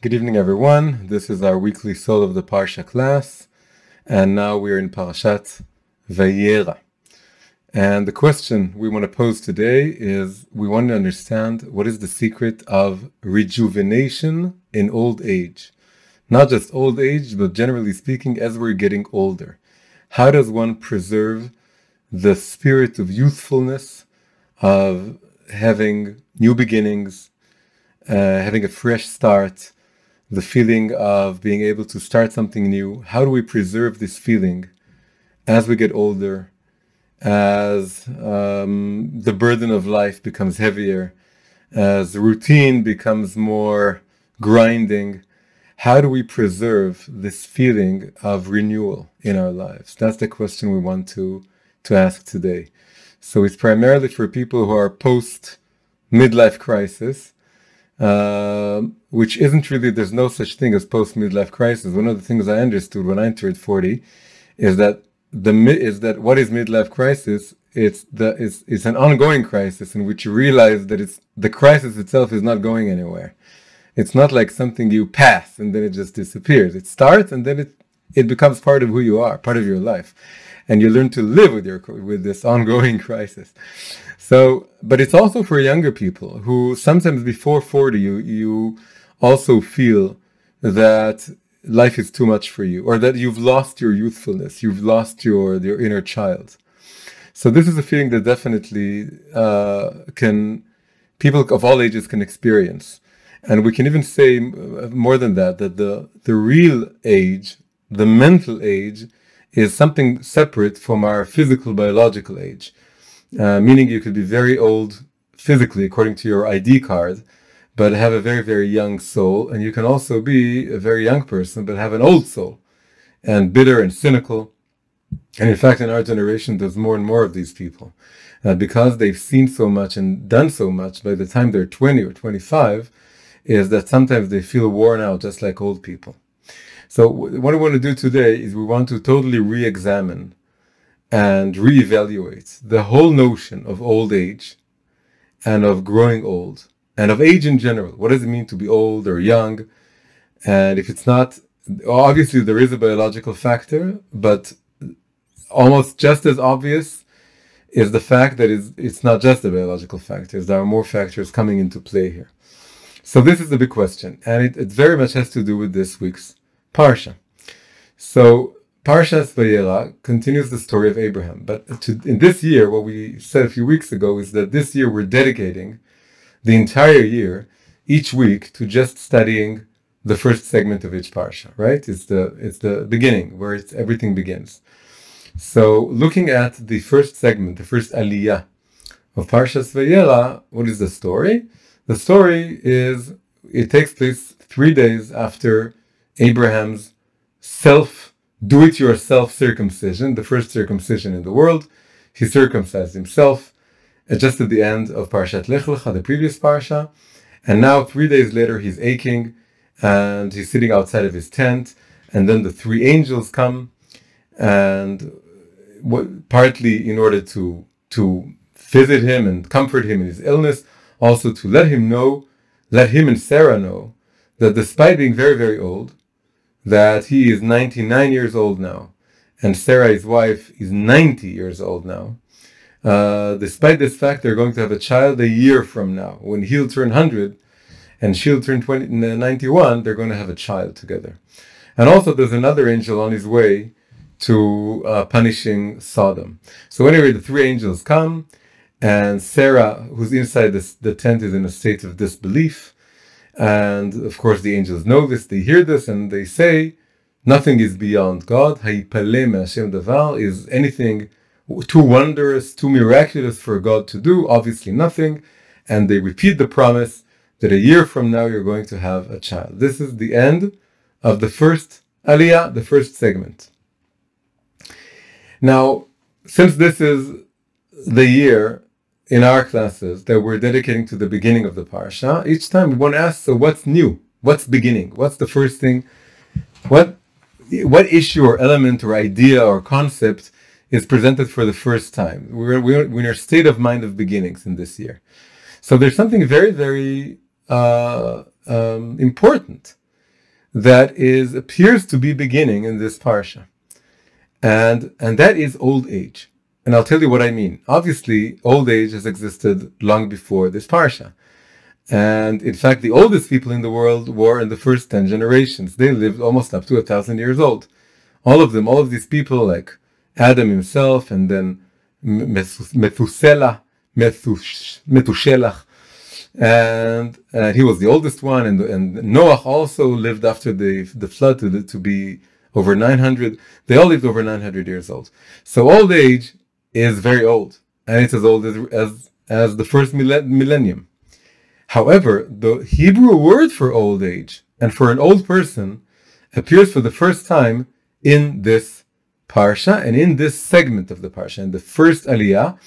Good evening, everyone. This is our weekly Soul of the Parsha class, and now we're in parshat Vayera. And the question we want to pose today is, we want to understand what is the secret of rejuvenation in old age. Not just old age, but generally speaking, as we're getting older. How does one preserve the spirit of youthfulness, of having new beginnings, having a fresh start, the feeling of being able to start something new? How do we preserve this feeling as we get older, as the burden of life becomes heavier, as routine becomes more grinding? How do we preserve this feeling of renewal in our lives? That's the question we want to ask today. So it's primarily for people who are post midlife crisis, which isn't really, there's no such thing as post midlife crisis. One of the things I understood when I entered 40 is that what is midlife crisis? It's an ongoing crisis in which you realize that the crisis itself is not going anywhere. It's not like something you pass and then it just disappears. It starts and then it becomes part of who you are, part of your life, and you learn to live with this ongoing crisis. So, but it's also for younger people who sometimes before 40, you also feel that life is too much for you, or that you've lost your youthfulness, you've lost your inner child. So this is a feeling that definitely people of all ages can experience. And we can even say more than that the real age, the mental age, is something separate from our physical, biological age. Meaning you could be very old physically according to your ID card, but have a very, very young soul. And you can also be a very young person, but have an old soul, and bitter and cynical. And in fact, in our generation, there's more and more of these people. Because they've seen so much and done so much, by the time they're 20 or 25, is that sometimes they feel worn out, just like old people. So what we want to do today is we want to totally re-examine and reevaluate the whole notion of old age and of growing old and of age in general. What does it mean to be old or young? And if it's not, obviously there is a biological factor, but almost just as obvious is the fact that it's not just a biological factor. There are more factors coming into play here. So this is the big question, and it very much has to do with this week's Parsha. So Parshat Vayera continues the story of Abraham. But in this year, what we said a few weeks ago is that this year we're dedicating the entire year, each week, to just studying the first segment of each Parsha, right? It's the beginning, where everything begins. So looking at the first segment, the first aliyah of Parshat Vayera, what is the story? The story is, it takes place 3 days after Abraham's do-it-yourself circumcision, the first circumcision in the world. He circumcised himself just at the end of Parshat Lech Lecha, the previous Parsha. And now 3 days later, he's aching and he's sitting outside of his tent. And then the 3 angels come, and partly in order to visit him and comfort him in his illness, also to let him and Sarah know that despite being very, very old, that he is 99 years old now, and Sarah, his wife, is 90 years old now. Despite this fact, they're going to have a child a year from now. When he'll turn 100 and she'll turn 91, they're going to have a child together. And also there's another angel on his way to punishing Sodom. So anyway, the 3 angels come, and Sarah, who's inside the tent, is in a state of disbelief. And of course the angels know this, they hear this, and they say, nothing is beyond God. Hayipaleh me'Hashem davar, is anything too wondrous, too miraculous for God to do? Obviously nothing. And they repeat the promise that a year from now you're going to have a child. This is the end of the first aliyah, the first segment. Now, since this is the year in our classes that we're dedicating to the beginning of the Parsha, each time we want to ask, so what's new? What's beginning? What's the first thing? What issue or element or idea or concept is presented for the first time? We're in a state of mind of beginnings in this year. So there's something very, very important that appears to be beginning in this parsha. And that is old age. And I'll tell you what I mean. Obviously, old age has existed long before this parsha. And in fact, the oldest people in the world were in the first 10 generations. They lived almost up to 1,000 years old. All of them, all of these people, like Adam himself, and then Methuselah, and he was the oldest one, and Noah also lived after the flood to be over 900. They all lived over 900 years old. So old age is very old, and it's as old as the first millennium. However, the Hebrew word for old age and for an old person appears for the first time in this parsha and in this segment of the parsha, in the first aliyah.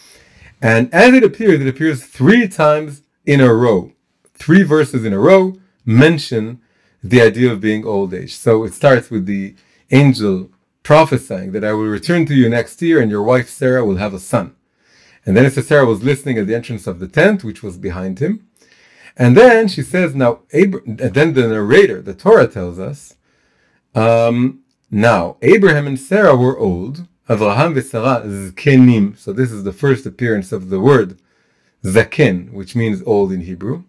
And as it appears 3 times in a row. 3 verses in a row mention the idea of being old age. So it starts with the angel prophesying that I will return to you next year and your wife Sarah will have a son. And then it says Sarah was listening at the entrance of the tent, which was behind him. And then she says, and then the narrator, the Torah tells us, now Abraham and Sarah were old, Avraham v'Sarah zkenim. So this is the first appearance of the word zaken, which means old in Hebrew.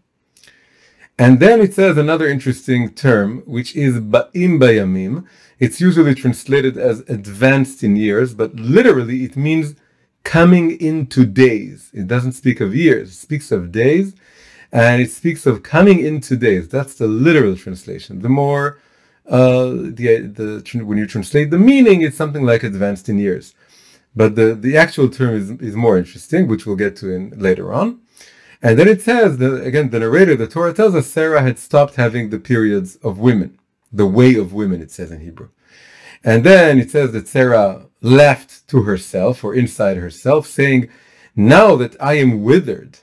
And then it says another interesting term, which is ba'im bayamim. It's usually translated as advanced in years, but literally it means coming into days. It doesn't speak of years, it speaks of days. And it speaks of coming into days. That's the literal translation. The more, when you translate the meaning, it's something like advanced in years. But the actual term is more interesting, which we'll get to later on. And then it says, again, the narrator, the Torah tells us Sarah had stopped having the periods of women. The way of women, it says in Hebrew. And then it says that Sarah left to herself, or inside herself, saying, now that I am withered,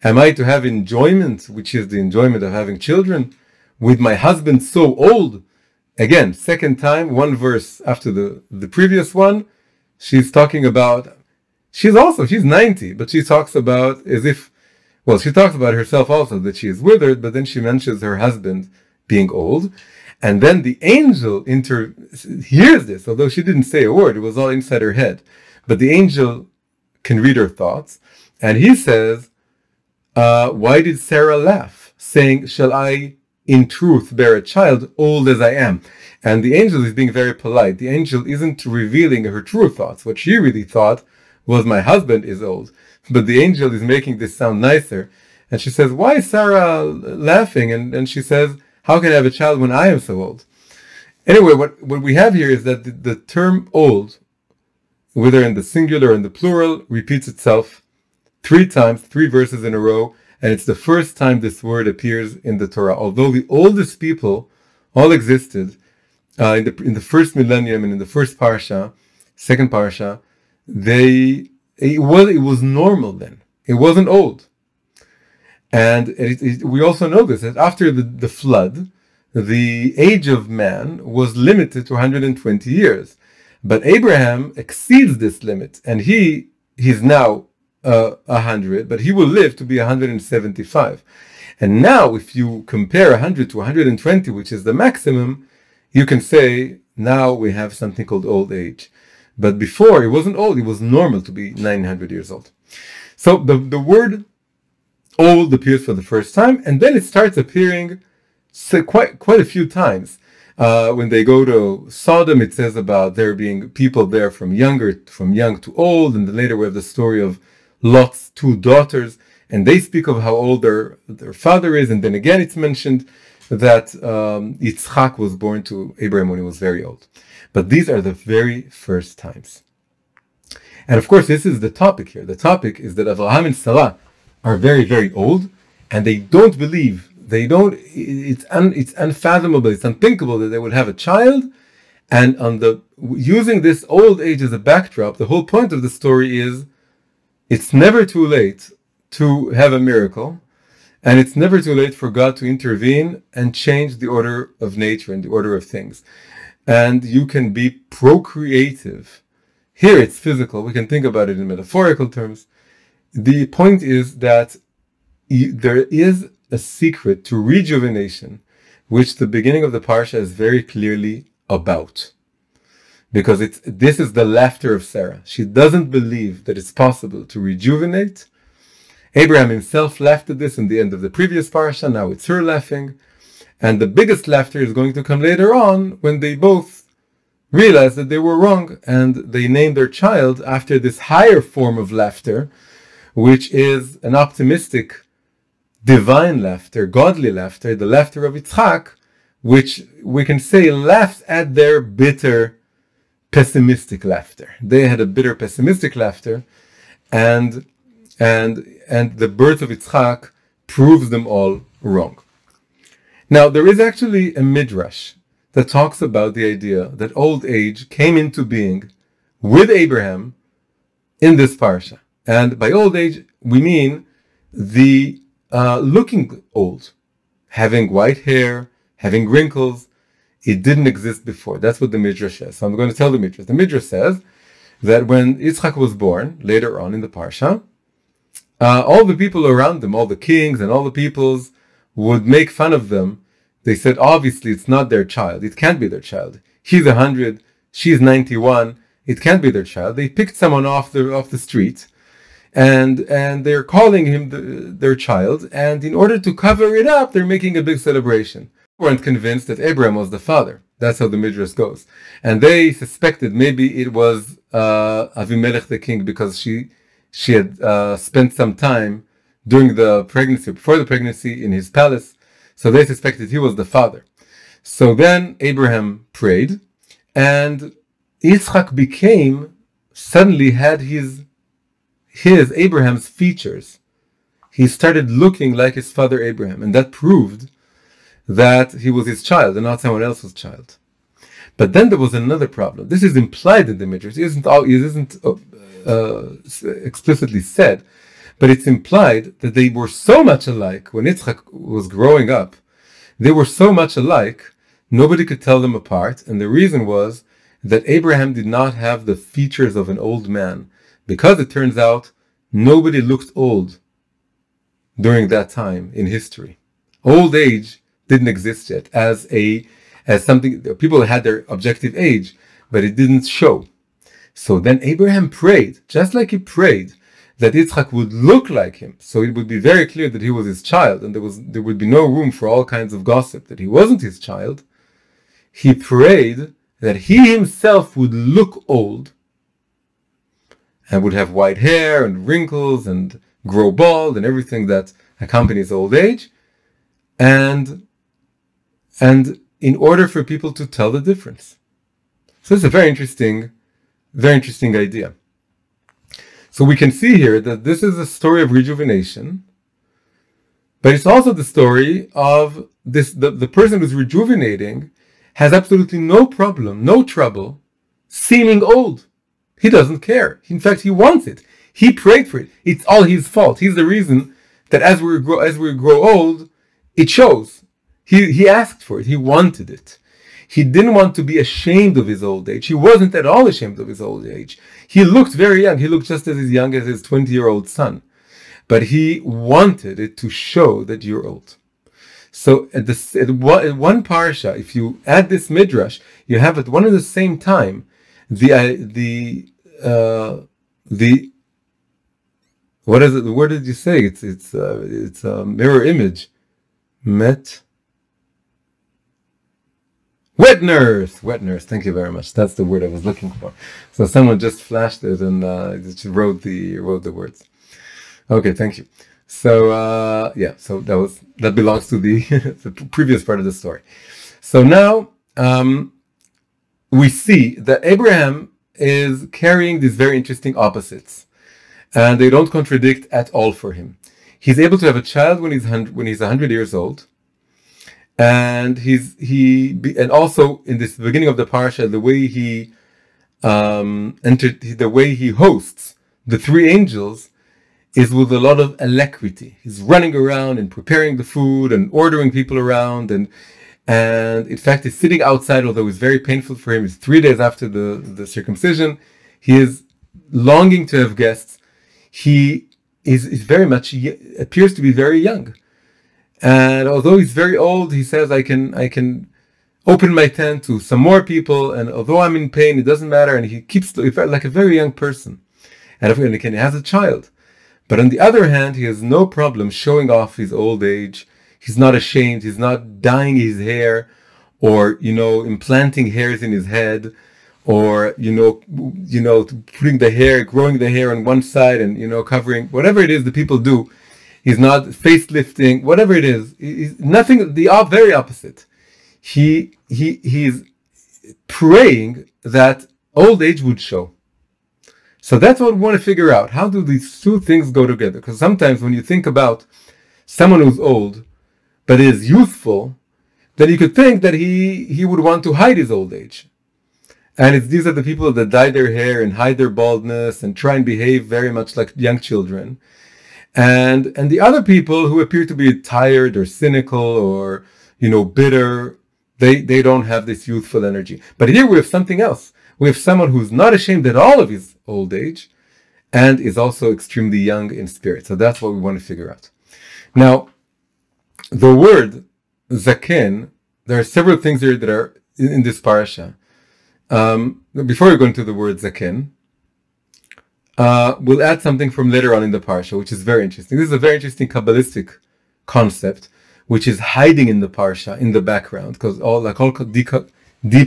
am I to have enjoyment, which is the enjoyment of having children, with my husband so old? Again, second time, 1 verse after the previous one, she's talking about, she's 90, but she talks about she talks about herself also, that she is withered, but then she mentions her husband being old. And then the angel hears this, although she didn't say a word, it was all inside her head. But the angel can read her thoughts, and he says, why did Sarah laugh, saying, shall I in truth bear a child, old as I am? And the angel is being very polite. The angel isn't revealing her true thoughts. What she really thought was, my husband is old. But the angel is making this sound nicer. And she says, why is Sarah laughing? And she says, how can I have a child when I am so old? Anyway, what we have here is that the term old, whether in the singular or in the plural, repeats itself 3 times, 3 verses in a row, and it's the first time this word appears in the Torah. Although the oldest people all existed in the first millennium and in the first parsha, second parsha, it was normal then. It wasn't old. And we also know this, that after the flood, the age of man was limited to 120 years. But Abraham exceeds this limit, and he's now 100, but he will live to be 175. And now, if you compare 100 to 120, which is the maximum, you can say now we have something called old age. But before, it wasn't old, it was normal to be 900 years old. So the word old appears for the first time, and then it starts appearing quite a few times. When they go to Sodom, it says about there being people there from young to old, and then later we have the story of Lot's 2 daughters, and they speak of how old their father is, and then again it's mentioned that Yitzchak was born to Abraham when he was very old. But these are the very first times. And of course, this is the topic here. The topic is that Avraham and Sarah are very, very old, and they don't believe, it's unfathomable, it's unthinkable that they would have a child. And using this old age as a backdrop, the whole point of the story is it's never too late to have a miracle, and it's never too late for God to intervene and change the order of nature and the order of things. And you can be procreative. Here it's physical. We can think about it in metaphorical terms. The point is that there is a secret to rejuvenation which the beginning of the Parsha is very clearly about. Because this is the laughter of Sarah. She doesn't believe that it's possible to rejuvenate. Abraham himself laughed at this in the end of the previous Parsha. Now it's her laughing. And the biggest laughter is going to come later on when they both realize that they were wrong, and they name their child after this higher form of laughter, which is an optimistic, divine laughter, godly laughter, the laughter of Yitzchak, which we can say laughs at their bitter, pessimistic laughter. They had a bitter, pessimistic laughter, and the birth of Yitzchak proves them all wrong. Now, there is actually a midrash that talks about the idea that old age came into being with Abraham in this parsha. And by old age, we mean the looking old, having white hair, having wrinkles. It didn't exist before. That's what the midrash says. So I'm going to tell the midrash. The midrash says that when Yitzchak was born, later on in the parsha, all the people around them, all the kings and all the peoples, would make fun of them. They said, obviously, it's not their child. It can't be their child. He's 100, she's 91. It can't be their child. They picked someone off the street, and they're calling him their child. And in order to cover it up, they're making a big celebration. They weren't convinced that Abraham was the father. That's how the midrash goes. And they suspected maybe it was Avimelech the king, because she had spent some time during the pregnancy, before the pregnancy, in his palace. So they suspected he was the father. So then Abraham prayed, and Yitzchak suddenly had Abraham's features. He started looking like his father Abraham, and that proved that he was his child and not someone else's child. But then there was another problem. This is implied in the midrash. It isn't explicitly said. But it's implied that they were so much alike when Yitzchak was growing up. They were so much alike, nobody could tell them apart. And the reason was that Abraham did not have the features of an old man, because it turns out nobody looked old during that time in history. Old age didn't exist yet as something. People had their objective age, but it didn't show. So then Abraham prayed, just like he prayed, that Yitzchak would look like him, so it would be very clear that he was his child, and there would be no room for all kinds of gossip that he wasn't his child. He prayed that he himself would look old, and would have white hair and wrinkles and grow bald and everything that accompanies old age, and in order for people to tell the difference. So it's a very interesting idea. So we can see here that this is a story of rejuvenation, but it's also the story of the person who's rejuvenating has absolutely no problem, no trouble seeming old. He doesn't care. In fact, he wants it. He prayed for it. It's all his fault. He's the reason that as we grow old, it shows. He asked for it. He wanted it. He didn't want to be ashamed of his old age. He wasn't at all ashamed of his old age. He looked very young. He looked just as young as his 20-year-old son. But he wanted it to show that you're old. So at one parsha, if you add this midrash, you have at one and the same time the what is it? The word did you say? It's a mirror image. Wet nurse. Thank you very much. That's the word I was looking for. So someone just flashed it and just wrote the words. Okay, thank you. So so that belongs to the previous part of the story. So now we see that Abraham is carrying these very interesting opposites, and they don't contradict at all for him. He's able to have a child when he's 100 years old. And and also in this beginning of the parsha, the way he hosts the three angels is with a lot of alacrity. He's running around and preparing the food and ordering people around, and in fact he's sitting outside, although it's very painful for him. It's 3 days after the circumcision. He is longing to have guests. He is very much appears to be very young. And although he's very old, he says, I can open my tent to some more people, and although I'm in pain, it doesn't matter. And he keeps like a very young person. And he has a child. But on the other hand, he has no problem showing off his old age. He's not ashamed. He's not dyeing his hair or, implanting hairs in his head, or, putting the hair, growing the hair on one side and, covering, whatever it is that people do. He's not facelifting, whatever it is. He's nothing, the very opposite. He's praying that old age would show. So that's what we want to figure out. How do these two things go together? Because sometimes when you think about someone who's old, but is youthful, then you could think that he would want to hide his old age. And these are the people that dye their hair and hide their baldness and try and behave very much like young children. And the other people who appear to be tired or cynical or, bitter, they don't have this youthful energy. But here we have something else. We have someone who's not ashamed at all of his old age and is also extremely young in spirit. So that's what we want to figure out. Now, the word zaken, there are several things here that are in this parasha. Before we go into the word zaken, we'll add something from later on in the parsha, which is very interesting. This is a very interesting Kabbalistic concept, which is hiding in the parsha, in the background, because all deep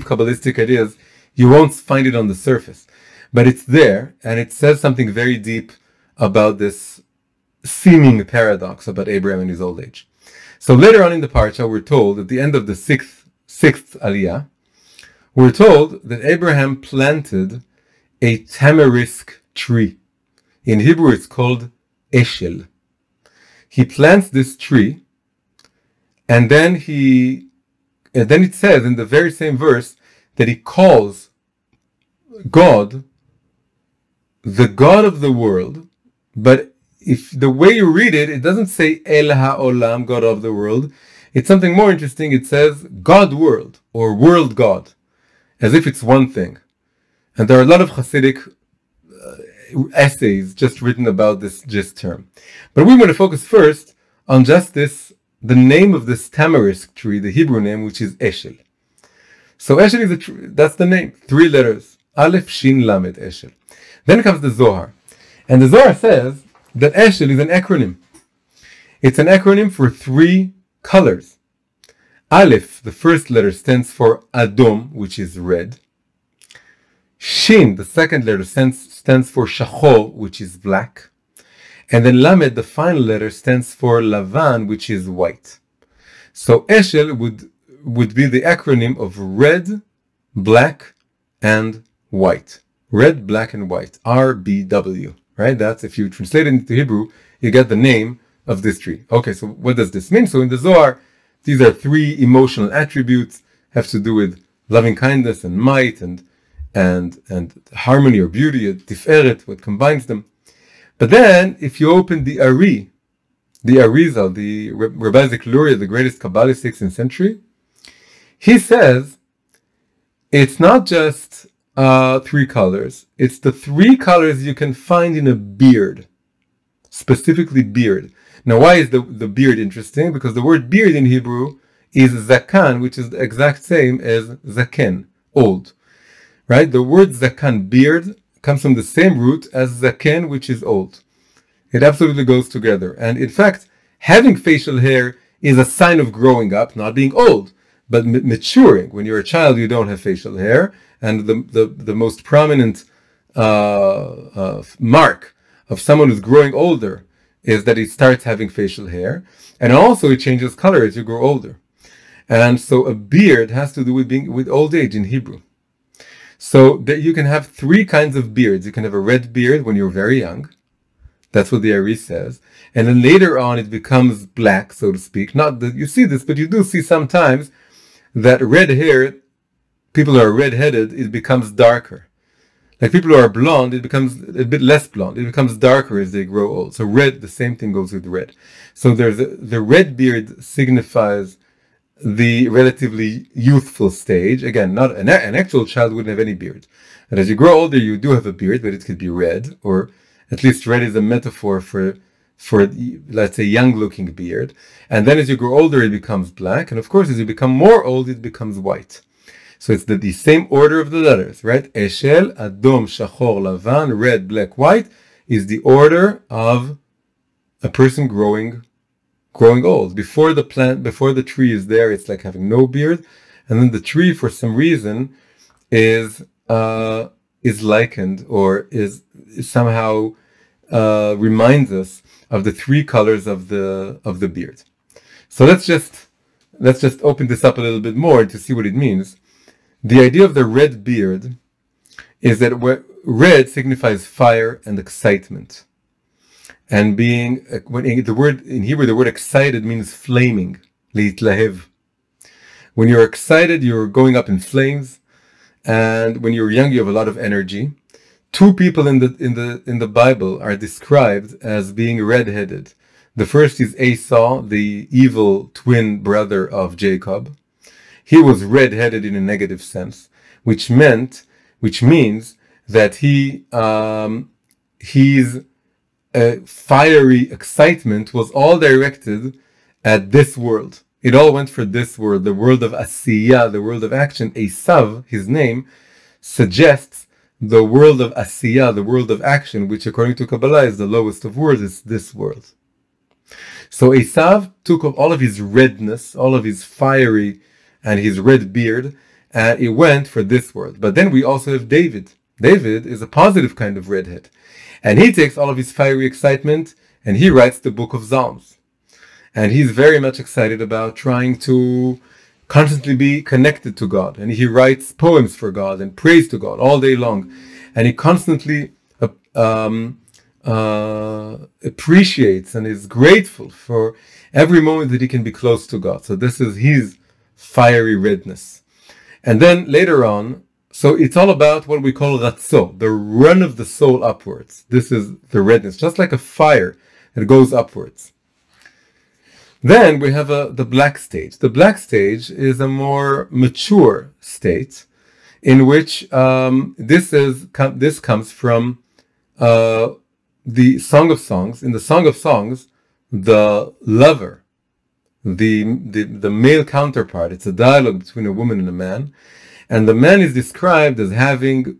Kabbalistic ideas, you won't find it on the surface. But it's there, and it says something very deep about this seeming paradox about Abraham and his old age. So later on in the parsha, we're told, at the end of the sixth aliyah, we're told that Abraham planted a tamarisk tree. In Hebrew, it's called eshel. He plants this tree, and then it says in the very same verse that he calls God the God of the world. But if the way you read it, it doesn't say El HaOlam, God of the world. It's something more interesting. It says God world, or world God, as if it's one thing. And there are a lot of Hasidic essays just written about this term. But we want to focus first on just the name of this tamarisk tree, the Hebrew name, which is Eshel. So Eshel is that's the name, 3 letters. Aleph, Shin, Lamed, Eshel. Then comes the Zohar. And the Zohar says that Eshel is an acronym. It's an acronym for 3 colors. Aleph, the first letter, stands for Adom, which is red. Shin, the second letter, stands for Shachor, which is black. And then Lamed, the final letter, stands for Lavan, which is white. So Eshel would be the acronym of red, black, and white. Red, black, and white. RBW. Right? That's, if you translate it into Hebrew, you get the name of this tree. Okay, so what does this mean? So in the Zohar, these are 3 emotional attributes, have to do with loving kindness and might and harmony or beauty, tiferet, what combines them. But then, if you open the Arizal, the Rabbi Luria, the greatest Kabbalist 16th century, he says it's not just 3 colors. It's the 3 colors you can find in a beard, specifically beard. Now, why is the beard interesting? Because the word beard in Hebrew is zakan, which is the exact same as zaken, old. Right? The word zakan, beard, comes from the same root as zaken, which is old. It absolutely goes together. And in fact, having facial hair is a sign of growing up, not being old, but maturing. When you're a child, you don't have facial hair. And the most prominent mark of someone who's growing older is that he starts having facial hair. And also it changes color as you grow older. And so a beard has to do with old age in Hebrew. So that you can have 3 kinds of beards. You can have a red beard when you're very young. That's what the Ari says. And then later on it becomes black, so to speak. Not that you see this, but you do see sometimes that red hair, people who are red-headed, it becomes darker. Like people who are blonde, it becomes a bit less blonde. It becomes darker as they grow old. So red, the same thing goes with red. So the red beard signifies the relatively youthful stage. Again, not an actual child wouldn't have any beard. And as you grow older, you do have a beard, but it could be red, or at least red is a metaphor for for, let's say, young-looking beard. And then as you grow older, it becomes black. And of course, as you become more old, it becomes white. So it's the same order of the letters, right? Eshel, Adom, Shachor, Lavan, red, black, white is the order of a person growing old. Before the tree is there, it's like having no beard. And then the tree, for some reason, is likened or is somehow reminds us of the three colors of the beard. So let's just open this up a little bit more to see what it means. The idea of the red beard is that red signifies fire and excitement, and being in Hebrew the word excited means flaming, leitlahev. When you're excited, you're going up in flames, and when you're young, you have a lot of energy. Two people in the Bible are described as being red-headed. The first is Esau, the evil twin brother of Jacob. He was red-headed in a negative sense, which means that his fiery excitement was all directed at this world. It all went for this world, the world of Asiyah, the world of action. Esav, his name, suggests the world of Asiyah, the world of action, which according to Kabbalah is the lowest of worlds, is this world. So Esav took all of his redness, all of his fiery and his red beard, and it went for this world. But then we also have David. David is a positive kind of redhead. And he takes all of his fiery excitement and he writes the book of Psalms. And he's very much excited about trying to constantly be connected to God. And he writes poems for God and prays to God all day long. And he constantly appreciates and is grateful for every moment that he can be close to God. So this is his fiery redness. And then later on, so it's all about what we call ratzo, the run of the soul upwards. This is the redness, just like a fire that goes upwards. Then we have the black stage. The black stage is a more mature state in which this comes from the Song of Songs. In the Song of Songs, the lover, the male counterpart, it's a dialogue between a woman and a man, and the man is described as having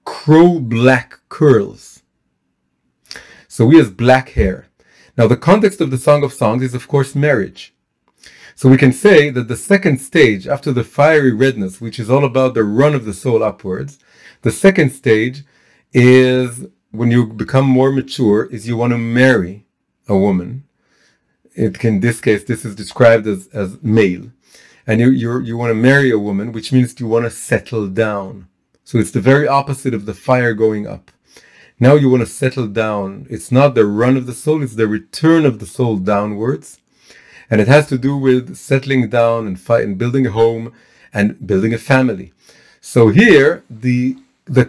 crow-black curls. So he has black hair. Now the context of the Song of Songs is of course marriage. So we can say that the second stage, after the fiery redness, which is all about the run of the soul upwards, the second stage is when you become more mature, is you want to marry a woman. In this case, this is described as male. And you want to marry a woman, which means you want to settle down. So it's the very opposite of the fire going up. Now you want to settle down. It's not the run of the soul, it's the return of the soul downwards. And it has to do with settling down and building a home and building a family. So here, the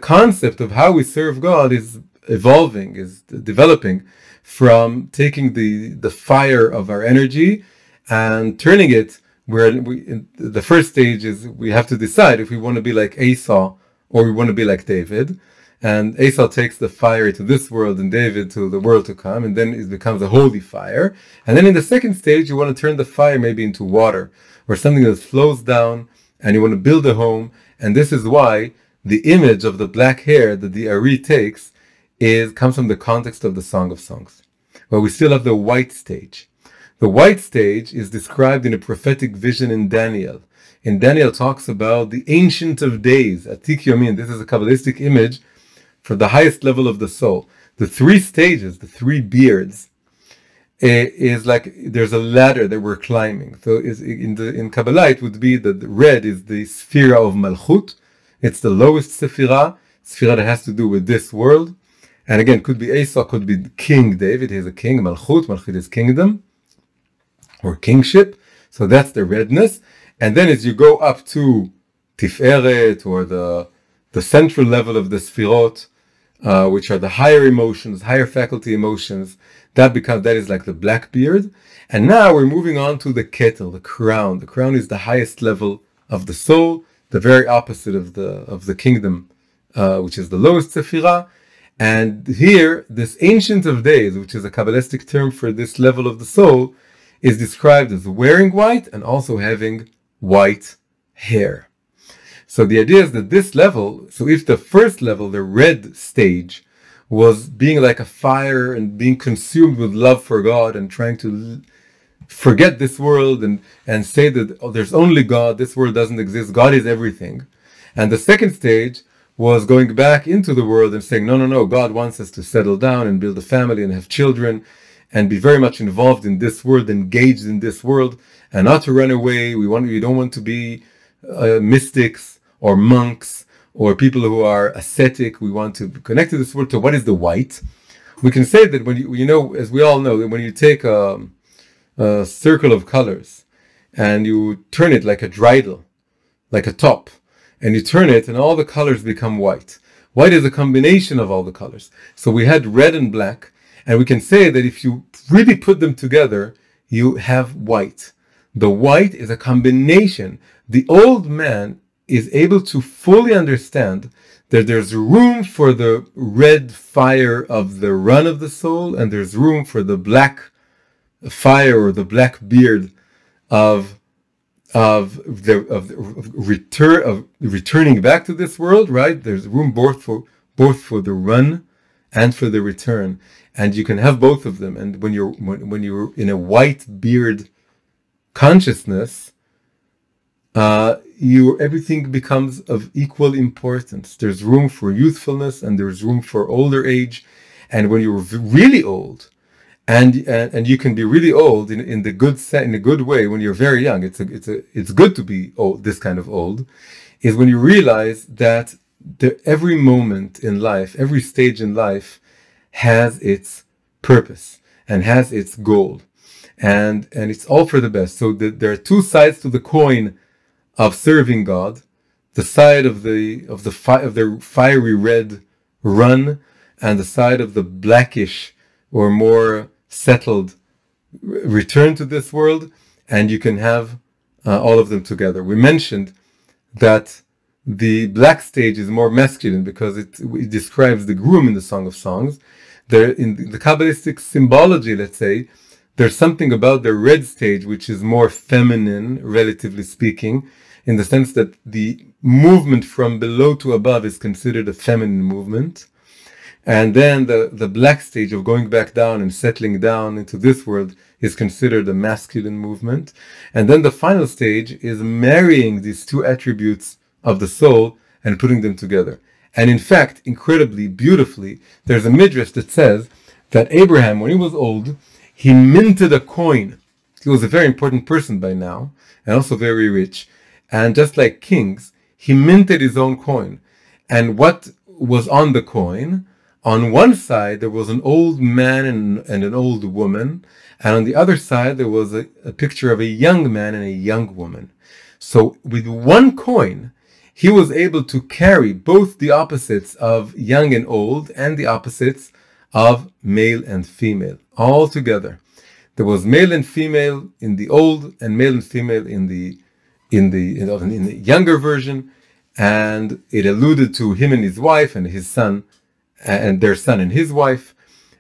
concept of how we serve God is evolving, is developing from taking the fire of our energy and turning it where the first stage is we have to decide if we want to be like Esau or we want to be like David. And Esau takes the fire to this world and David to the world to come, and then it becomes a holy fire. And then in the second stage, you want to turn the fire maybe into water or something that flows down, and you want to build a home. And this is why the image of the black hair that the Ari takes comes from the context of the Song of Songs. But we still have the white stage. The white stage is described in a prophetic vision in Daniel. In Daniel talks about the Ancient of Days, Atik Yomin. This is a Kabbalistic image for the highest level of the soul. The three stages, the three beards, is like there's a ladder that we're climbing. So in Kabbalah, it would be that the red is the Sphira of Malchut. It's the lowest Sphira that has to do with this world. And again, could be Esau, could be King David. He's a king, Malchut is kingdom or kingship. So that's the redness. And then as you go up to Tiferet, or the central level of the Sphirot, which are the higher emotions, higher faculty emotions, that is like the black beard. And now we're moving on to the Keter, the crown. The crown is the highest level of the soul, the very opposite of the kingdom, which is the lowest Sephirah. And here, this Ancient of Days, which is a Kabbalistic term for this level of the soul, is described as wearing white and also having white hair. So the idea is that this level, so if the first level, the red stage, was being like a fire and being consumed with love for God and trying to forget this world and say that, oh, there's only God, this world doesn't exist, God is everything. And the second stage was going back into the world and saying, no, God wants us to settle down and build a family and have children and be very much involved in this world, engaged in this world, and not to run away. We don't want to be mystics or monks or people who are ascetic. We want to connect to this world. So what is the white? We can say that when as we all know, that when you take a circle of colors and you turn it like a dreidel, like a top, and you turn it and all the colors become white. White is a combination of all the colors. So we had red and black, and we can say that if you really put them together, you have white. The white is a combination. The old man is able to fully understand that there's room for the red fire of the run of the soul, and there's room for the black fire or the black beard of returning back to this world, right? There's room both for the run and for the return, and you can have both of them. And when you're in a white beard consciousness, everything becomes of equal importance. There's room for youthfulness and there's room for older age. And when you're really old, and you can be really old in a good way when you're very young. It's good to be old, this kind of old, is when you realize that every moment in life, every stage in life has its purpose and has its goal, and it's all for the best. So there are two sides to the coin of serving God: the side of the fiery red run, and the side of the blackish or more settled return to this world. And you can have all of them together. We mentioned that the black stage is more masculine because it describes the groom in the Song of Songs. There, in the Kabbalistic symbology, let's say, there's something about the red stage which is more feminine, relatively speaking, in the sense that the movement from below to above is considered a feminine movement. And then the black stage of going back down and settling down into this world is considered a masculine movement. And then the final stage is marrying these two attributes of the soul and putting them together. And in fact, incredibly, beautifully, there's a midrash that says that Abraham, when he was old, he minted a coin. He was a very important person by now, and also very rich. And just like kings, he minted his own coin. And what was on the coin? On one side, there was an old man and an old woman. And on the other side, there was a picture of a young man and a young woman. So with one coin, he was able to carry both the opposites of young and old and the opposites of male and female, all together. There was male and female in the old and male and female in the younger version. And it alluded to him and his wife and his son, and their son and his wife,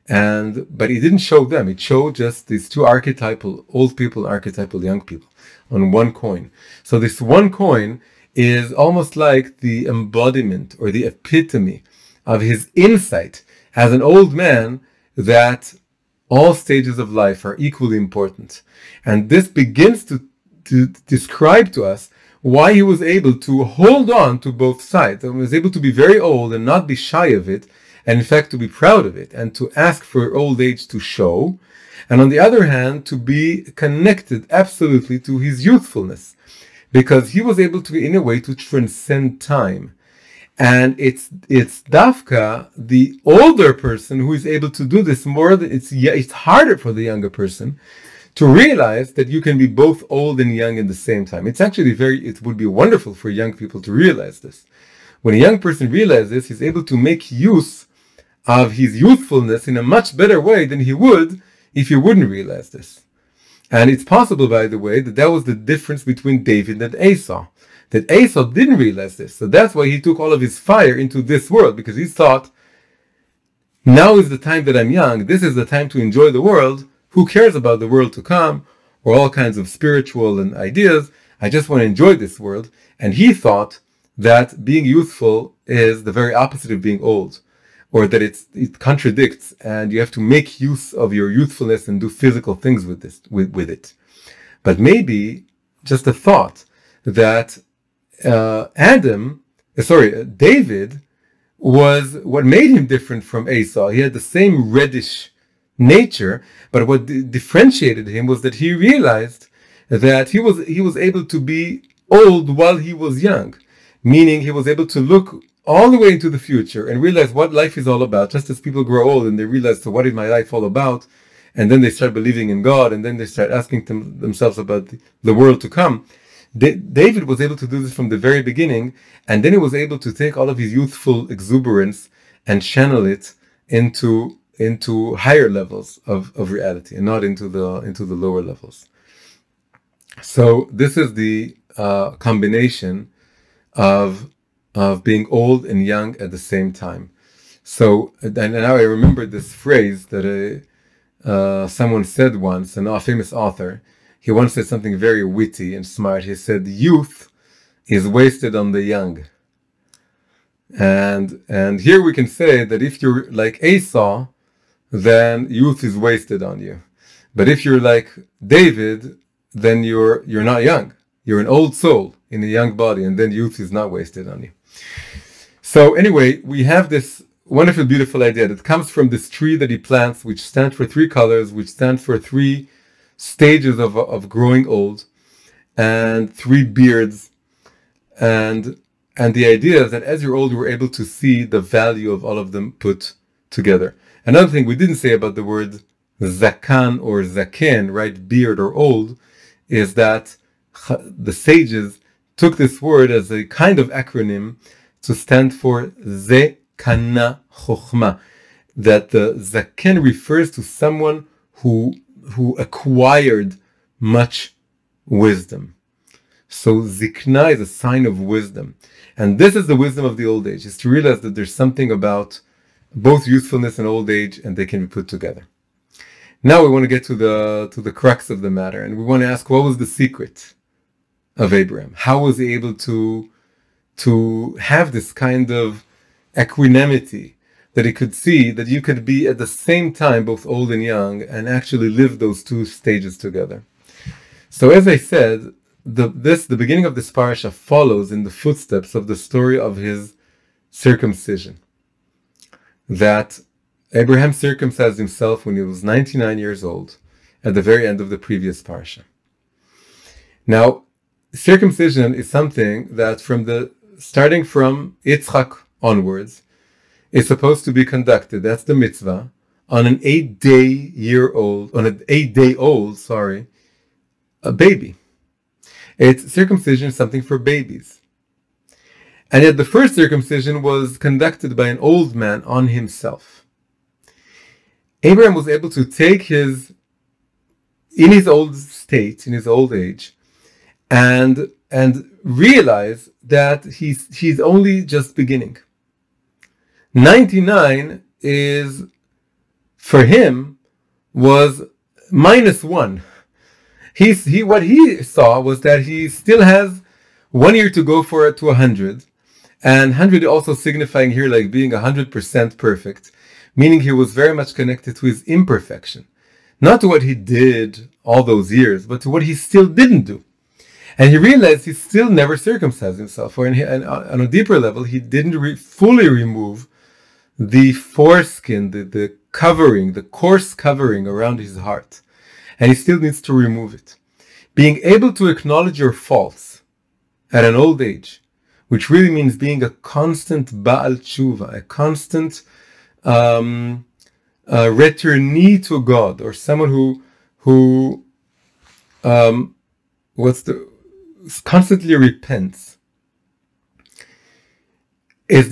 but it didn't show them. It showed just these two archetypal old people, archetypal young people on one coin. So this one coin is almost like the embodiment or the epitome of his insight as an old man that all stages of life are equally important. And this begins to describe to us why he was able to hold on to both sides and was able to be very old and not be shy of it, and in fact to be proud of it and to ask for old age to show, and on the other hand to be connected absolutely to his youthfulness, because he was able to, in a way, to transcend time. And it's dafka, the older person, who is able to do this more than it's harder for the younger person to realize that you can be both old and young at the same time. It's actually it would be wonderful for young people to realize this. When a young person realizes this, he's able to make use of his youthfulness in a much better way than he would if he wouldn't realize this. And it's possible, by the way, that was the difference between David and Esau. That Esau didn't realize this. So that's why he took all of his fire into this world, because he thought Now is the time that I'm young. This is the time to enjoy the world. Who cares about the world to come or all kinds of spiritual and ideas? I just want to enjoy this world. And he thought that being youthful is the very opposite of being old, or that it contradicts, and you have to make use of your youthfulness and do physical things with it. But maybe just a thought that David was what made him different from Esau. He had the same reddish nature, but what differentiated him was that he realized that he was able to be old while he was young, meaning he was able to look all the way into the future and realize what life is all about, just as people grow old and they realize, so what is my life all about? And then they start believing in God, and then they start asking themselves about the world to come. David was able to do this from the very beginning, and then he was able to take all of his youthful exuberance and channel it into higher levels of reality, and not into the lower levels. So this is the combination of being old and young at the same time. So, and now I remember this phrase that someone said once, a famous author. He once said something very witty and smart. He said, "Youth is wasted on the young." And here we can say that if you're like Esau, then youth is wasted on you. But if you're like David, then you're not young. You're an old soul in a young body, and then youth is not wasted on you. So anyway, we have this wonderful, beautiful idea that comes from this tree that he plants, which stands for 3 colors, which stands for 3 stages of growing old, and 3 beards. And the idea is that as you're old, you're able to see the value of all of them put together. Another thing we didn't say about the word zakan or zaken, right, beard or old, is that the sages took this word as a kind of acronym to stand for Zekana Chochma, that the zaken refers to someone who acquired much wisdom. So zikna is a sign of wisdom, and this is the wisdom of the old age, is to realize that there's something about both youthfulness and old age, and they can be put together. Now we want to get to the crux of the matter, and we want to ask, what was the secret of Abraham? How was he able to have this kind of equanimity, that he could see that you could be at the same time both old and young and actually live those 2 stages together? So as I said, the beginning of this parsha follows in the footsteps of the story of his circumcision. That Abraham circumcised himself when he was 99 years old, at the very end of the previous parsha. Now, circumcision is something that starting from Yitzchak onwards, is supposed to be conducted, that's the mitzvah, on an 8-day-old, a baby. Circumcision is something for babies. And yet the first circumcision was conducted by an old man on himself. Abraham was able to take in his old state, in his old age, and realize that he's only just beginning. 99 is, for him, was -1. What he saw was that he still has 1 year to go to 100, and 100 also signifying here like being 100% perfect, meaning he was very much connected to his imperfection, not to what he did all those years, but to what he still didn't do. And he realized he still never circumcised himself, and on a deeper level, he didn't fully remove the foreskin, the covering, the coarse covering around his heart. And he still needs to remove it. Being able to acknowledge your faults at an old age, which really means being a constant Baal Tshuva, a constant returnee to God, or someone who constantly repents, it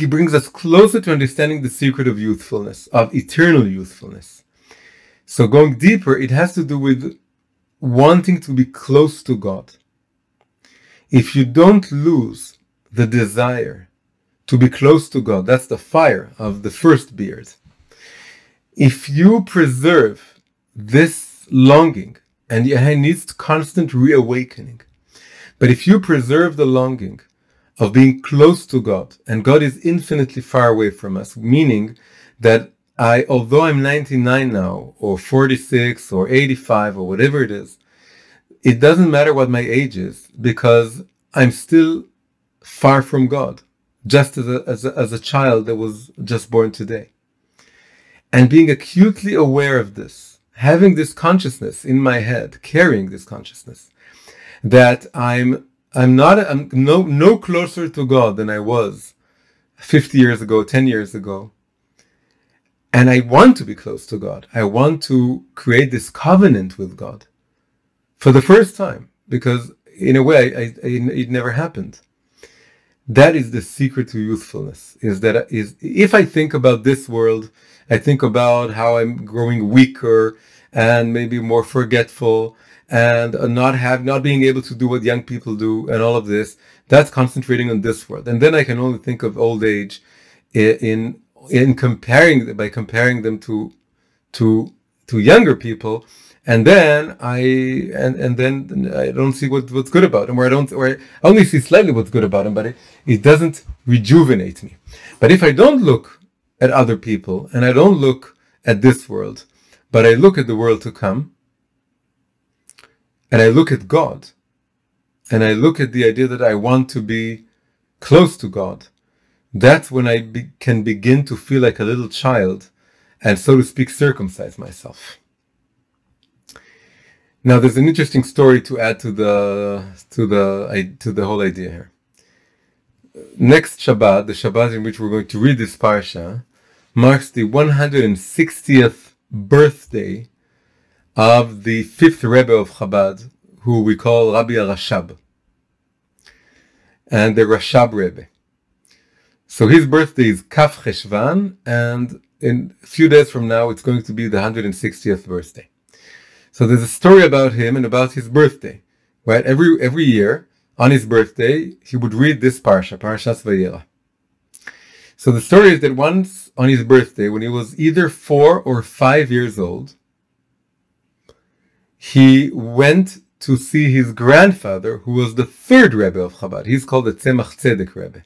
brings us closer to understanding the secret of youthfulness, of eternal youthfulness. So going deeper, it has to do with wanting to be close to God. If you don't lose the desire to be close to God. That's the fire of the first beard. If you preserve this longing, and it needs constant reawakening, but if you preserve the longing of being close to God, and God is infinitely far away from us, meaning that although I'm 99 now, or 46, or 85, or whatever it is, it doesn't matter what my age is, because I'm still far from God, just as a child that was just born today. And being acutely aware of this, having this consciousness in my head, carrying this consciousness, that I'm no closer to God than I was 50 years ago, 10 years ago. And I want to be close to God. I want to create this covenant with God for the first time, because in a way it never happened. That is the secret to youthfulness, is if I think about this world, I think about how I'm growing weaker and maybe more forgetful, and not being able to do what young people do, and all of this. That's concentrating on this world, and then I can only think of old age in comparing them to younger people, and then I don't see what's good about them, or I only see slightly what's good about them, but it doesn't rejuvenate me. But if I don't look at other people, and I don't look at this world, but I look at the world to come, and I look at God, and I look at the idea that I want to be close to God, that's when I can begin to feel like a little child, and so to speak, circumcise myself. Now, there's an interesting story to add to the whole idea here. Next Shabbat, the Shabbat in which we're going to read this parsha, marks the 160th birthday of the fifth Rebbe of Chabad, who we call Rabbi Rashab, and the Rashab Rebbe. So his birthday is Kaf Cheshvan, and in a few days from now, it's going to be the 160th birthday. So there's a story about him and about his birthday, right? Every year, on his birthday, he would read this parsha, Parshat Vayera. So the story is that once on his birthday, when he was either 4 or 5 years old, he went to see his grandfather, who was the third Rebbe of Chabad. He's called the Tzemach Tzedek Rebbe.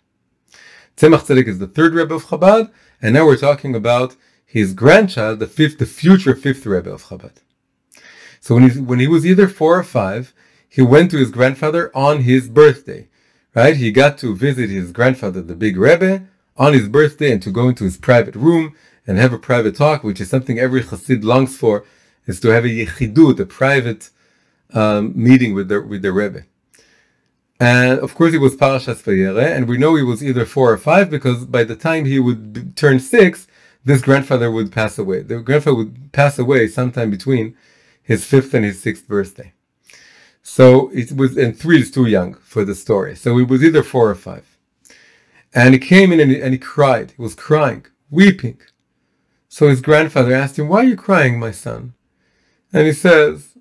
Tzemach Tzedek is the third Rebbe of Chabad, and now we're talking about his grandchild, the future fifth Rebbe of Chabad. So when he was either 4 or 5, he went to his grandfather on his birthday, right? He got to visit his grandfather, the big Rebbe, on his birthday, and to go into his private room and have a private talk, which is something every Chassid longs for, is to have a yechidut, a private meeting with the Rebbe. And of course, it was Parshas Vayera, and we know he was either 4 or 5 because by the time he would turn 6, this grandfather would pass away. The grandfather would pass away sometime between his 5th and his 6th birthday. So it was, and 3 is too young for the story. So it was either 4 or 5. And he came in and he cried. He was crying, weeping. So his grandfather asked him, "Why are you crying, my son?" And he says,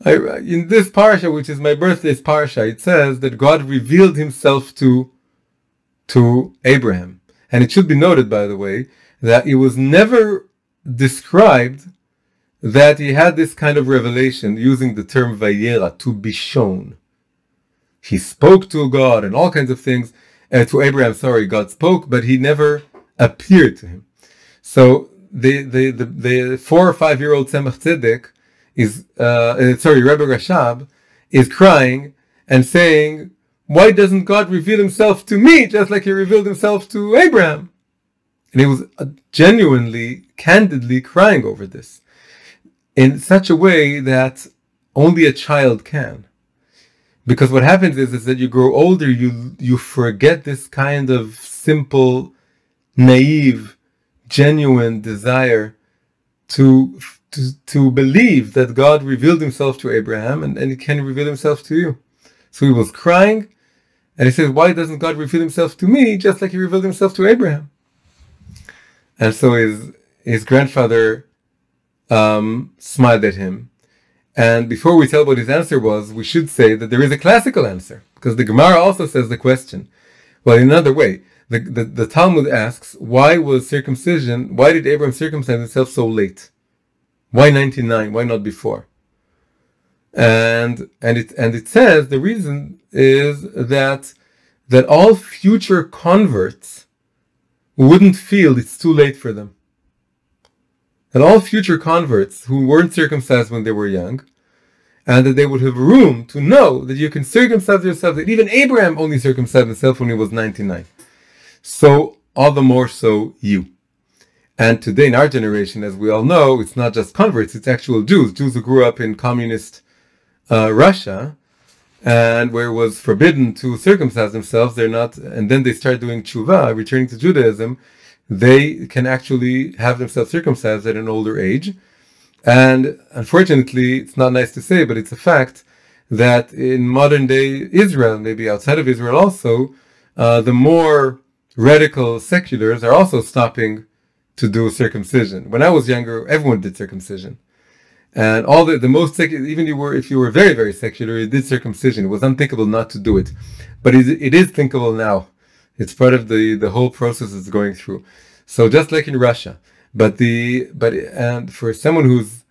in this parsha, which is my birthday's parsha, it says that God revealed himself to Abraham. And it should be noted, by the way, that it was never described that he had this kind of revelation using the term Vayera, to be shown. He spoke to God and all kinds of things. To Abraham, God spoke, but he never appeared to him. So the 4 or 5 year old Tzemach Tzedek is, Rebbe Rashab is crying and saying, "Why doesn't God reveal himself to me just like he revealed himself to Abraham?" And he was genuinely, candidly crying over this in such a way that only a child can. Because what happens is that you grow older, you forget this kind of simple, naive, genuine desire to believe that God revealed himself to Abraham and he can reveal himself to you. So he was crying, and he says, "Why doesn't God reveal himself to me just like he revealed himself to Abraham?" And so his grandfather smiled at him. And before we tell what his answer was, we should say that there is a classical answer, because the Gemara also says the question. Well, in another way, The Talmud asks, why did Abraham circumcise himself so late? Why 99? Why not before? And it says the reason is that all future converts wouldn't feel it's too late for them. That all future converts who weren't circumcised when they were young, and that they would have room to know that you can circumcise yourself, that even Abraham only circumcised himself when he was 99. So, all the more so you. And today in our generation, as we all know, it's not just converts, it's actual Jews who grew up in communist Russia, and where it was forbidden to circumcise themselves, and then they start doing tshuva, returning to Judaism, they can actually have themselves circumcised at an older age. And unfortunately, it's not nice to say, but it's a fact that in modern day Israel, maybe outside of Israel also, the more radical seculars are also stopping to do circumcision. When I was younger, everyone did circumcision. And all the most secular, even if you were very, very secular, you did circumcision. It was unthinkable not to do it. But it is thinkable now. It's part of the whole process it's going through. So just like in Russia. And for someone who's,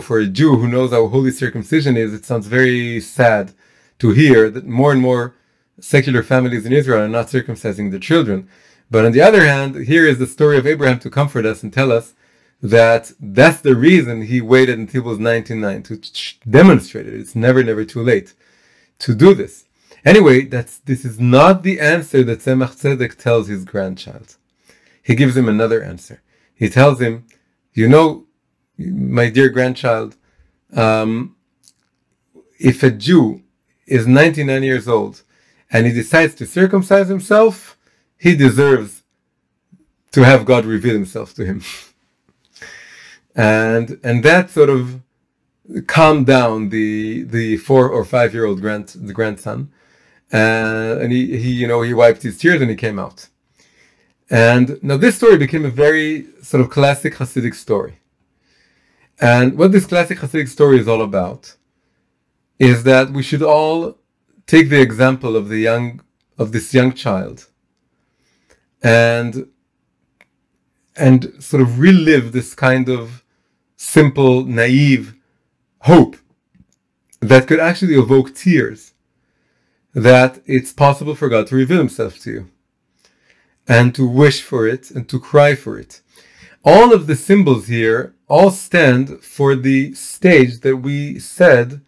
for a Jew who knows how holy circumcision is, it sounds very sad to hear that more and more secular families in Israel are not circumcising their children. But on the other hand, here is the story of Abraham to comfort us and tell us that that's the reason he waited until he was 99, to demonstrate it. It's never, never too late to do this. Anyway, this is not the answer that Tzemach Tzedek tells his grandchild. He gives him another answer. He tells him, my dear grandchild, if a Jew is 99 years old and he decides to circumcise himself, he deserves to have God reveal himself to him. And that sort of calmed down the 4 or 5 year old grandson, and he wiped his tears and he came out. And now this story became a very sort of classic Hasidic story. And what this classic Hasidic story is all about is that we should all take the example of this young child and sort of relive this kind of simple, naive hope that could actually evoke tears, that it's possible for God to reveal himself to you and to wish for it and to cry for it. All of the symbols here all stand for the stage that we said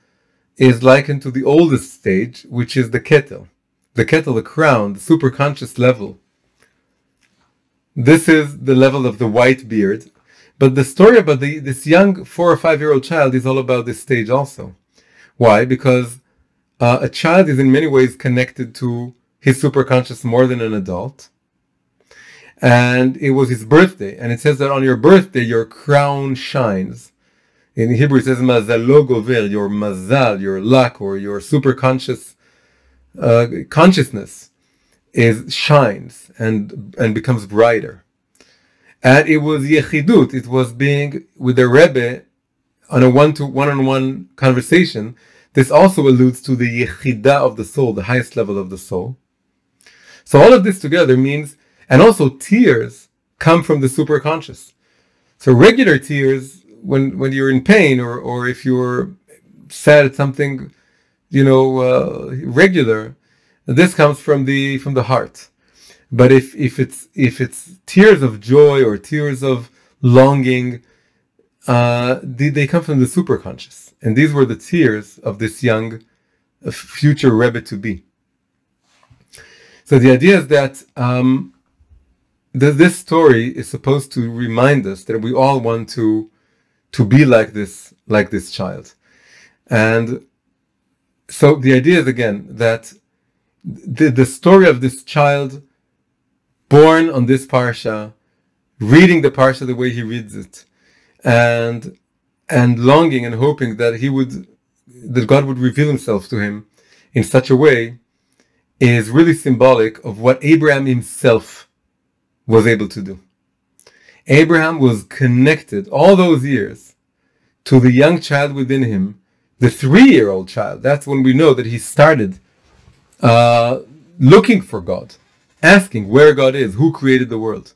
is likened to the oldest stage, which is the ketel, the crown, the superconscious level. This is the level of the white beard. But the story about this young 4 or 5 year old child is all about this stage also. Why? Because a child is in many ways connected to his superconscious more than an adult. And it was his birthday. And it says that on your birthday, your crown shines. In Hebrew, it says, mazalo gover, your mazal, your luck, or your superconscious consciousness shines and becomes brighter. And it was yechidut, it was being with the Rebbe on a one-on-one conversation. This also alludes to the yechidah of the soul, the highest level of the soul. So all of this together means, and also tears come from the superconscious. So regular tears, when you're in pain or if you're sad at something, regular, this comes from the heart. But if it's tears of joy or tears of longing, they come from the superconscious. And these were the tears of this young future Rebbe to be. So the idea is that this story is supposed to remind us that we all want to be like this child. And so the idea is again that the story of this child born on this parsha, reading the parsha the way he reads it, and longing and hoping that God would reveal himself to him in such a way, is really symbolic of what Abraham himself was able to do. Abraham was connected all those years to the young child within him, the 3-year-old child. That's when we know that he started looking for God. asking where God is, who created the world.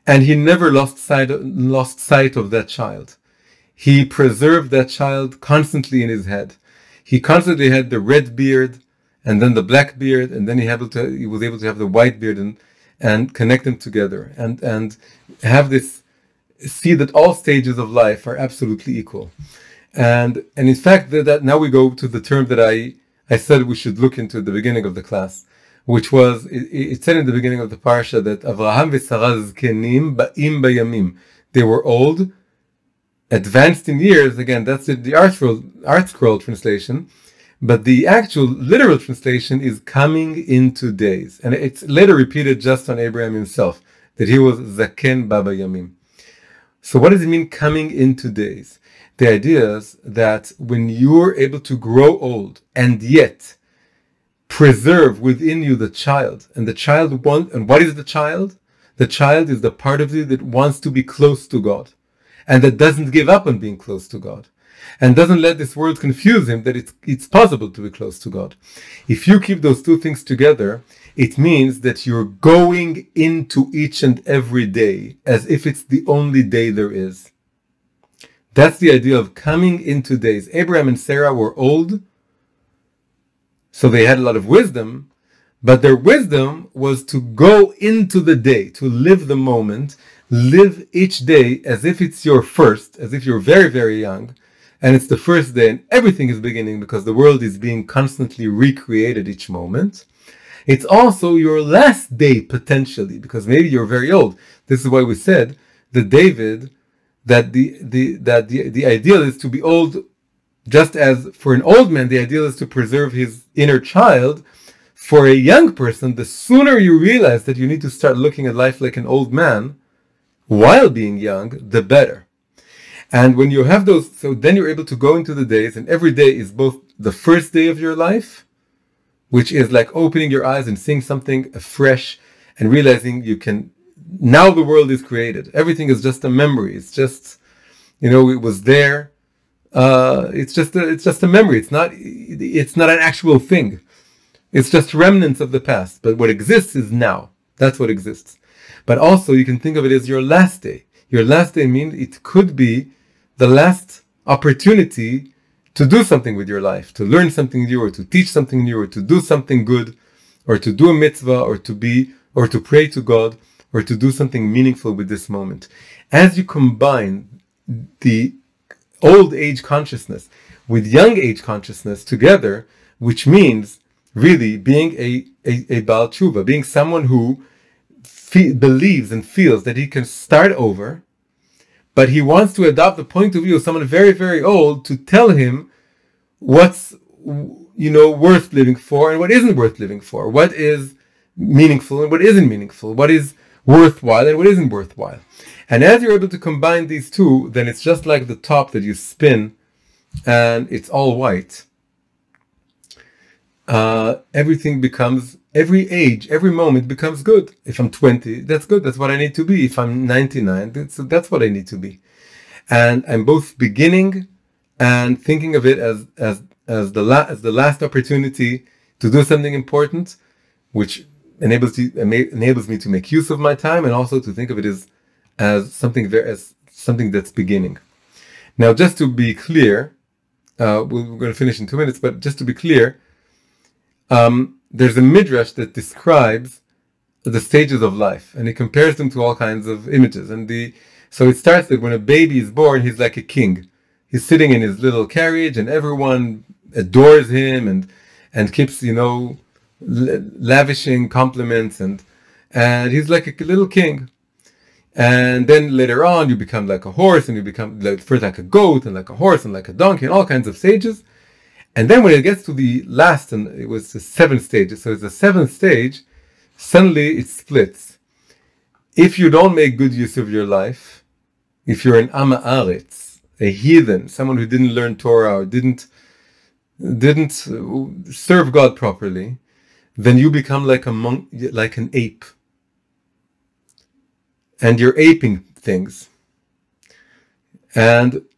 And he never lost sight of that child. He preserved that child constantly in his head. He constantly had the red beard, and then the black beard, and then he was able to have the white beard and connect them together and have this, see that all stages of life are absolutely equal. And in fact, that now we go to the term that I said we should look into at the beginning of the class, which was, it said in the beginning of the Parsha that Avraham v'Sarah zkenim ba'im bayamim. They were old, advanced in years. Again, that's the Art Scroll translation. But the actual literal translation is coming into days. And it's later repeated just on Abraham himself, that he was zaken baba yamim. So what does it mean, coming into days? The idea is that when you're able to grow old and yet preserve within you the child, and the child and what is the child? The child is the part of you that wants to be close to God, and that doesn't give up on being close to God, and doesn't let this world confuse him that it's possible to be close to God. If you keep those two things together, it means that you're going into each and every day as if it's the only day there is. That's the idea of coming into days. Abraham and Sarah were old, so they had a lot of wisdom, but their wisdom was to go into the day, to live the moment, live each day as if it's your first, as if you're very, very young, and it's the first day and everything is beginning because the world is being constantly recreated each moment. It's also your last day potentially, because maybe you're very old. This is why we said that David, that the ideal is to be old, just as for an old man, the ideal is to preserve his inner child. For a young person, the sooner you realize that you need to start looking at life like an old man while being young, the better. And when you have those, so then you're able to go into the days, and every day is both the first day of your life, which is like opening your eyes and seeing something afresh and realizing you can, now the world is created. Everything is just a memory. It's just, it was there. It's just a memory. It's not an actual thing. It's just remnants of the past. But what exists is now. That's what exists. But also you can think of it as your last day. Your last day means it could be the last opportunity to do something with your life, to learn something new, or to teach something new, or to do something good, or to do a mitzvah, or to pray to God, or to do something meaningful with this moment. As you combine the old age consciousness with young age consciousness together, which means really being a Baal Tshuva, being someone who believes and feels that he can start over, but he wants to adopt the point of view of someone very, very old to tell him what's worth living for and what isn't worth living for, what is meaningful and what isn't meaningful, what is worthwhile and what isn't worthwhile. And as you're able to combine these two, then it's just like the top that you spin and it's all white. Everything becomes, every age, every moment becomes good. If I'm 20, that's good. That's what I need to be. If I'm 99, that's what I need to be. And I'm both beginning and thinking of it as the last opportunity to do something important, which enables me to make use of my time, and also to think of it as something that's beginning. Now, just to be clear, we're going to finish in 2 minutes, but just to be clear, there's a midrash that describes the stages of life, and it compares them to all kinds of images. So it starts that when a baby is born, he's like a king. He's sitting in his little carriage, and everyone adores him and keeps, lavishing compliments, and he's like a little king. And then later on, you become like a horse, and you become first like a goat, and like a horse, and like a donkey, and all kinds of stages. And then when it gets to the last, and it was the 7 stages, so it's the 7th stage, suddenly it splits. If you don't make good use of your life, if you're an Am Haaretz, a heathen, someone who didn't learn Torah or didn't serve God properly, then you become like a monk, like an ape. And you're aping things.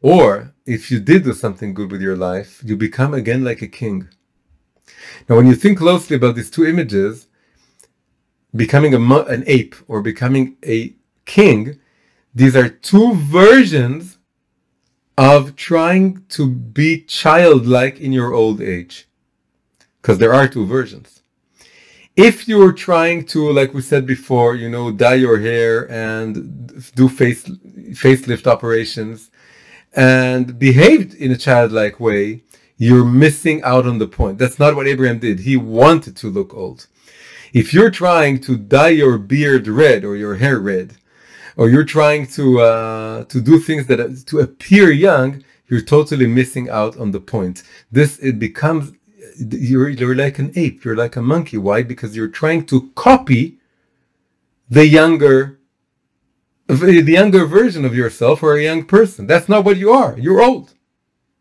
Or if you did do something good with your life, you become again like a king. Now, when you think closely about these two images, becoming an ape or becoming a king, these are two versions of trying to be childlike in your old age. Because there are two versions. If you're trying to, like we said before, dye your hair and do facelift operations and behaved in a childlike way, you're missing out on the point. That's not what Abraham did. He wanted to look old. If you're trying to dye your beard red or your hair red, or you're trying to do things to appear young, you're totally missing out on the point. You're like an ape, you're like a monkey. Why? Because you're trying to copy the younger version of yourself or a young person. That's not what you are. You're old.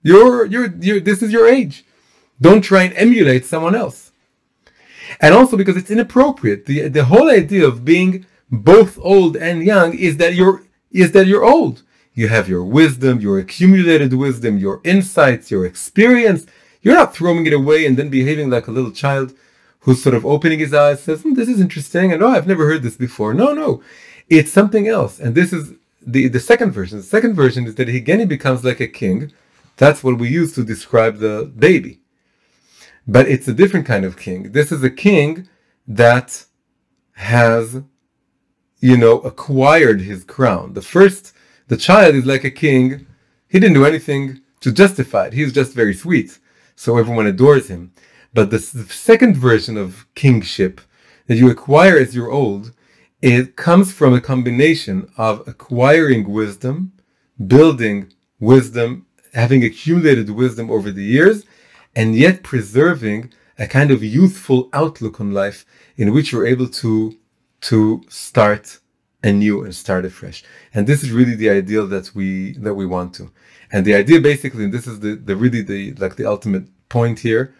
This is your age. Don't try and emulate someone else. And also because it's inappropriate. The whole idea of being both old and young is that you're old. You have your wisdom, your accumulated wisdom, your insights, your experience. You're not throwing it away and then behaving like a little child who's sort of opening his eyes, says, this is interesting, and I've never heard this before. No, it's something else. And this is the second version. The second version is that he becomes like a king. That's what we use to describe the baby. But it's a different kind of king. This is a king that has, acquired his crown. The child is like a king. He didn't do anything to justify it. He's just very sweet. So everyone adores him. But the second version of kingship that you acquire as you're old, it comes from a combination of acquiring wisdom, building wisdom, having accumulated wisdom over the years, and yet preserving a kind of youthful outlook on life in which you're able to start anew and start afresh. And this is really the ideal that we want to. And the idea basically, and this is the ultimate point here,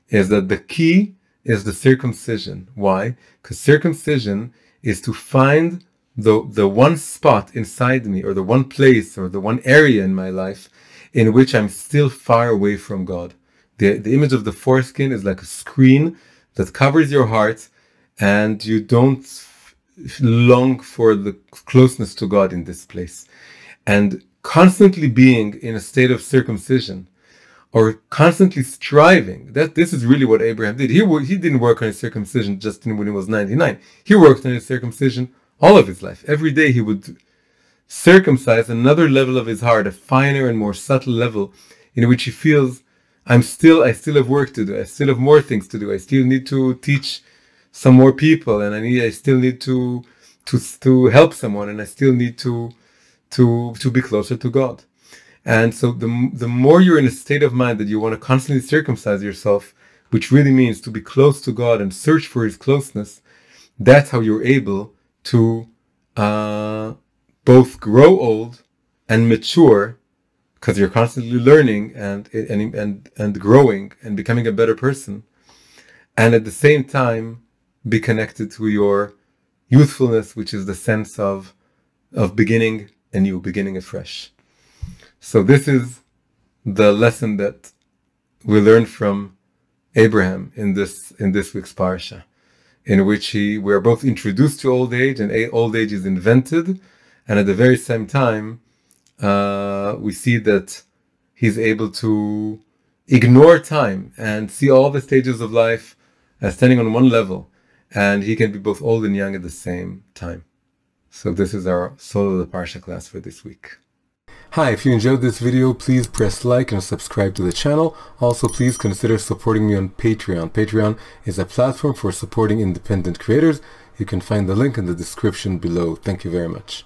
is that the key is the circumcision. Why? Because circumcision is to find the one spot inside me, or the one place, or the one area in my life in which I'm still far away from God. The image of the foreskin is like a screen that covers your heart, and you don't long for the closeness to God in this place. And constantly being in a state of circumcision, or constantly striving, this is really what Abraham did. He didn't work on his circumcision just when he was 99. He worked on his circumcision all of his life. Every day he would circumcise another level of his heart, a finer and more subtle level in which he feels, I still have work to do. I still have more things to do. I still need to teach some more people, and I still need to help someone, and I still need to be closer to God. And so the more you're in a state of mind that you want to constantly circumcise yourself, which really means to be close to God and search for his closeness, that's how you're able to both grow old and mature, because you're constantly learning and growing and becoming a better person, and at the same time be connected to your youthfulness, which is the sense of beginning anew, beginning afresh. So this is the lesson that we learn from Abraham in this week's parsha, in which we are both introduced to old age, and old age is invented, and at the very same time we see that he's able to ignore time and see all the stages of life as standing on one level, and he can be both old and young at the same time. So this is our Soul of the Parsha class for this week. Hi, if you enjoyed this video, please press like and subscribe to the channel. Also, please consider supporting me on Patreon. Patreon is a platform for supporting independent creators. You can find the link in the description below. Thank you very much.